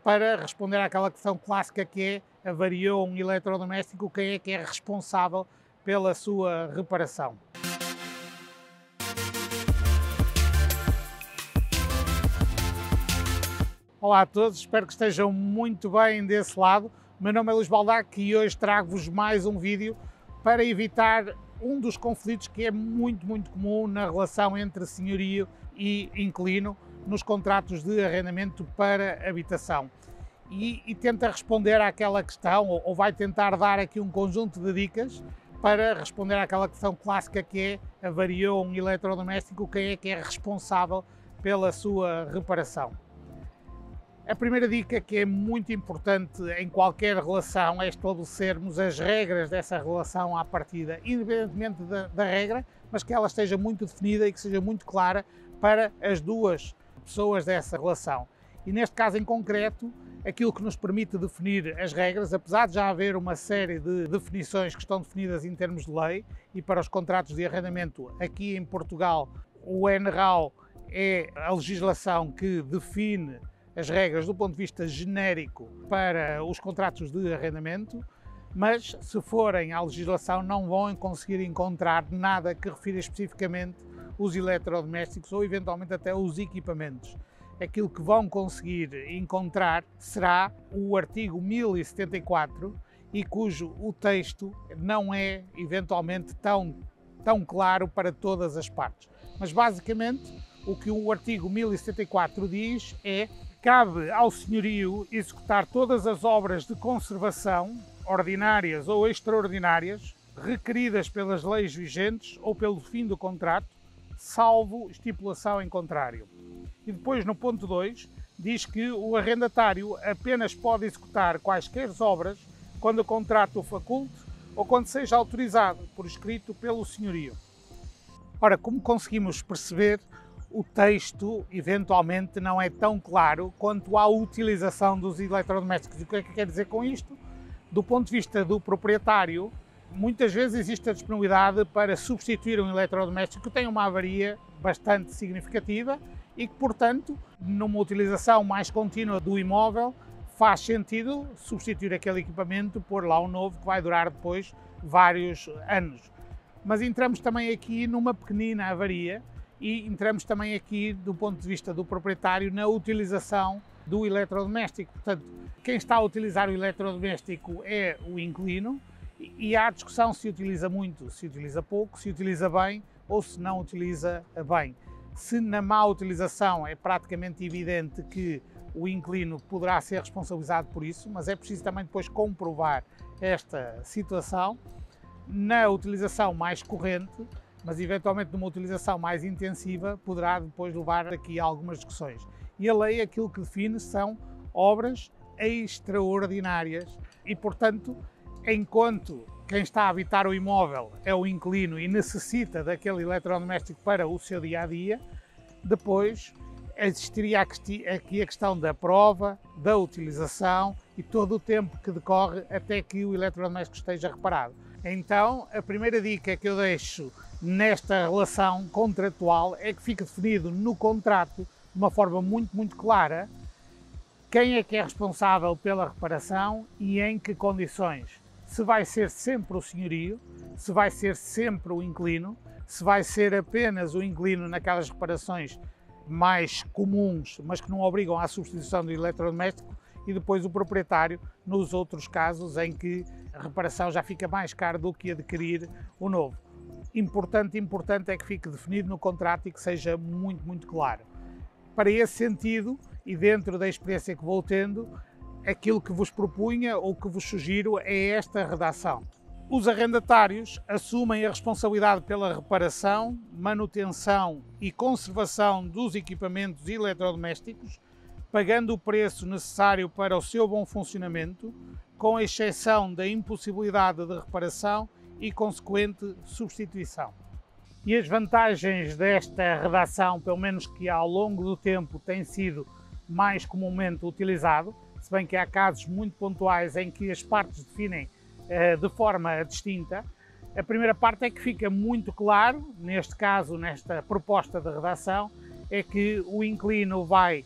para responder àquela questão clássica que é: avariou um eletrodoméstico, quem é que é responsável pela sua reparação? Olá a todos, espero que estejam muito bem desse lado. O meu nome é Luís Baldac e hoje trago-vos mais um vídeo para evitar um dos conflitos que é muito comum na relação entre senhorio e inquilino nos contratos de arrendamento para habitação. E tenta responder àquela questão, ou vai tentar dar aqui um conjunto de dicas para responder àquela questão clássica que é: avariou um eletrodoméstico, quem é que é responsável pela sua reparação? A primeira dica, que é muito importante em qualquer relação, é estabelecermos as regras dessa relação à partida, independentemente da regra, mas que ela esteja muito definida e que seja muito clara para as duas pessoas dessa relação. E neste caso em concreto, aquilo que nos permite definir as regras, apesar de já haver uma série de definições que estão definidas em termos de lei, e para os contratos de arrendamento aqui em Portugal, o NRAO é a legislação que define as regras do ponto de vista genérico para os contratos de arrendamento, mas se forem à legislação não vão conseguir encontrar nada que refira especificamente os eletrodomésticos ou eventualmente até os equipamentos. Aquilo que vão conseguir encontrar será o artigo 1074 e cujo o texto não é eventualmente tão claro para todas as partes. Mas basicamente o que o artigo 1074 diz é: cabe ao senhorio executar todas as obras de conservação, ordinárias ou extraordinárias, requeridas pelas leis vigentes ou pelo fim do contrato, salvo estipulação em contrário. E depois, no ponto 2, diz que o arrendatário apenas pode executar quaisquer obras quando o contrato o faculte ou quando seja autorizado por escrito pelo senhorio. Ora, como conseguimos perceber, o texto eventualmente não é tão claro quanto à utilização dos eletrodomésticos. E o que é que quer dizer com isto? Do ponto de vista do proprietário, muitas vezes existe a disponibilidade para substituir um eletrodoméstico que tem uma avaria bastante significativa e que, portanto, numa utilização mais contínua do imóvel, faz sentido substituir aquele equipamento, pôr lá um novo que vai durar depois vários anos. Mas entramos também aqui numa pequenina avaria e entramos também aqui, do ponto de vista do proprietário, na utilização do eletrodoméstico. Portanto, quem está a utilizar o eletrodoméstico é o inquilino e há discussão se utiliza muito, se utiliza pouco, se utiliza bem ou se não utiliza bem. Se na má utilização é praticamente evidente que o inquilino poderá ser responsabilizado por isso, mas é preciso também depois comprovar esta situação. Na utilização mais corrente, mas eventualmente numa utilização mais intensiva, poderá depois levar aqui a algumas discussões. E a lei aquilo que define são obras extraordinárias e, portanto, enquanto quem está a habitar o imóvel é o inquilino e necessita daquele eletrodoméstico para o seu dia-a-dia, depois existiria aqui a questão da prova, da utilização e todo o tempo que decorre até que o eletrodoméstico esteja reparado. Então, a primeira dica que eu deixo nesta relação contratual é que fique definido no contrato, de uma forma muito clara, quem é que é responsável pela reparação e em que condições. Se vai ser sempre o senhorio, se vai ser sempre o inquilino, se vai ser apenas o inquilino naquelas reparações mais comuns, mas que não obrigam à substituição do eletrodoméstico, e depois o proprietário nos outros casos em que a reparação já fica mais cara do que adquirir o novo. Importante é que fique definido no contrato e que seja muito claro. Para esse sentido, e dentro da experiência que vou tendo, aquilo que vos propunha ou que vos sugiro é esta redação. Os arrendatários assumem a responsabilidade pela reparação, manutenção e conservação dos equipamentos eletrodomésticos, pagando o preço necessário para o seu bom funcionamento, com exceção da impossibilidade de reparação e consequente substituição. E as vantagens desta redação, pelo menos que ao longo do tempo tem sido mais comumente utilizado, se bem que há casos muito pontuais em que as partes definem de forma distinta. A primeira parte é que fica muito claro, neste caso, nesta proposta de redação, é que o inquilino vai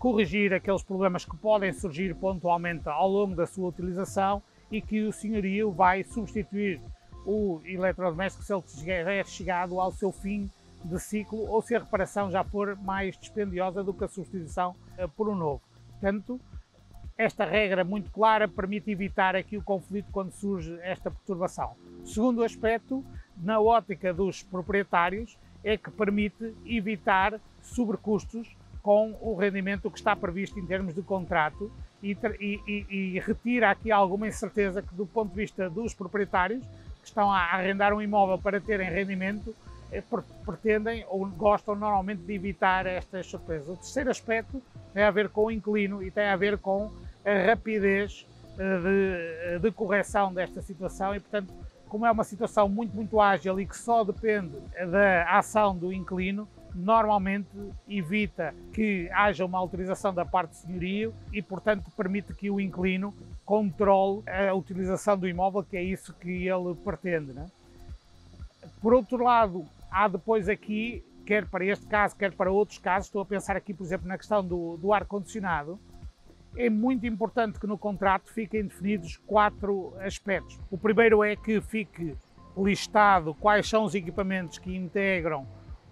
corrigir aqueles problemas que podem surgir pontualmente ao longo da sua utilização e que o senhorio vai substituir o eletrodoméstico se ele tiver chegado ao seu fim de ciclo ou se a reparação já for mais dispendiosa do que a substituição por um novo. Portanto, esta regra muito clara permite evitar aqui o conflito quando surge esta perturbação. O segundo aspecto, na ótica dos proprietários, é que permite evitar sobrecustos com o rendimento que está previsto em termos de contrato e retira aqui alguma incerteza que, do ponto de vista dos proprietários que estão a arrendar um imóvel para terem rendimento, pretendem ou gostam normalmente de evitar estas surpresas. O terceiro aspecto tem a ver com o inquilino e tem a ver com a rapidez de correção desta situação e, portanto, como é uma situação muito ágil e que só depende da ação do inquilino, normalmente evita que haja uma autorização da parte do senhorio e, portanto, permite que o inquilino controle a utilização do imóvel, que é isso que ele pretende, não é? Por outro lado, há depois aqui, quer para este caso, quer para outros casos, estou a pensar aqui, por exemplo, na questão do ar-condicionado, é muito importante que no contrato fiquem definidos 4 aspectos. O primeiro é que fique listado quais são os equipamentos que integram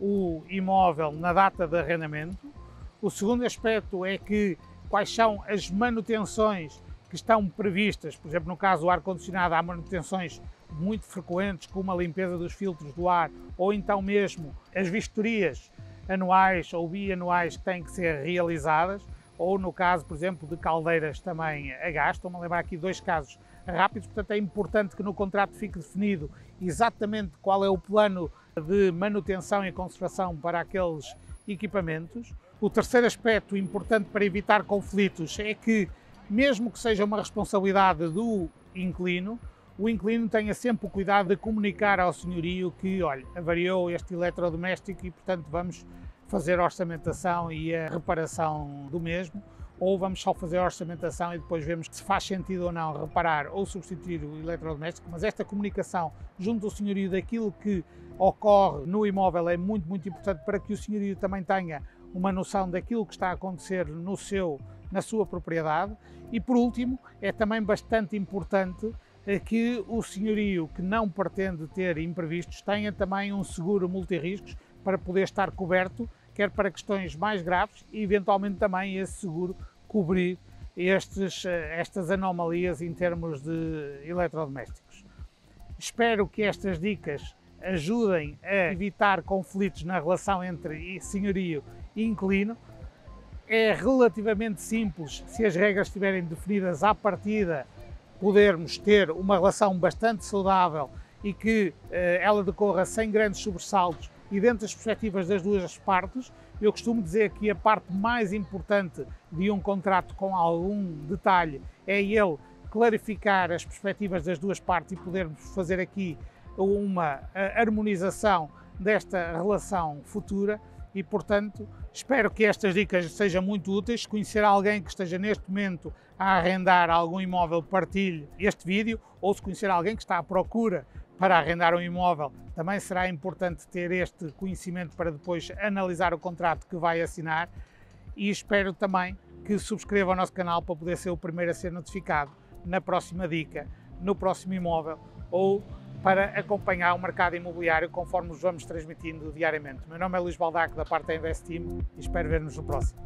o imóvel na data de arrendamento. O segundo aspecto é que quais são as manutenções que estão previstas, por exemplo, no caso do ar-condicionado, há manutenções muito frequentes, como a limpeza dos filtros do ar, ou então mesmo as vistorias anuais ou bianuais que têm que ser realizadas, ou no caso, por exemplo, de caldeiras também a gás. Estou-me a lembrar aqui 2 casos rápidos, portanto é importante que no contrato fique definido exatamente qual é o plano de manutenção e conservação para aqueles equipamentos. O terceiro aspecto importante para evitar conflitos é que, mesmo que seja uma responsabilidade do inquilino, o inquilino tenha sempre o cuidado de comunicar ao senhorio que, olha, avariou este eletrodoméstico e, portanto, vamos fazer a orçamentação e a reparação do mesmo, ou vamos só fazer a orçamentação e depois vemos se faz sentido ou não reparar ou substituir o eletrodoméstico, mas esta comunicação junto ao senhorio daquilo que ocorre no imóvel é muito importante para que o senhorio também tenha uma noção daquilo que está a acontecer na sua propriedade. E por último, é também bastante importante que o senhorio que não pretende ter imprevistos tenha também um seguro multirriscos para poder estar coberto, quer para questões mais graves e eventualmente também esse seguro cobrir estas anomalias em termos de eletrodomésticos. Espero que estas dicas ajudem a evitar conflitos na relação entre senhorio e inquilino. É relativamente simples, se as regras estiverem definidas à partida, podermos ter uma relação bastante saudável e que ela decorra sem grandes sobressaltos e dentro das perspectivas das duas partes. Eu costumo dizer que a parte mais importante de um contrato com algum detalhe é ele clarificar as perspectivas das duas partes e podermos fazer aqui uma harmonização desta relação futura e, portanto, espero que estas dicas sejam muito úteis. Se conhecer alguém que esteja neste momento a arrendar algum imóvel, partilhe este vídeo, ou se conhecer alguém que está à procura para arrendar um imóvel, também será importante ter este conhecimento para depois analisar o contrato que vai assinar. E espero também que subscreva o nosso canal para poder ser o primeiro a ser notificado na próxima dica, no próximo imóvel ou para acompanhar o mercado imobiliário conforme nos vamos transmitindo diariamente. Meu nome é Luís Baldaco, da parte da Invest Team, e espero ver-nos no próximo.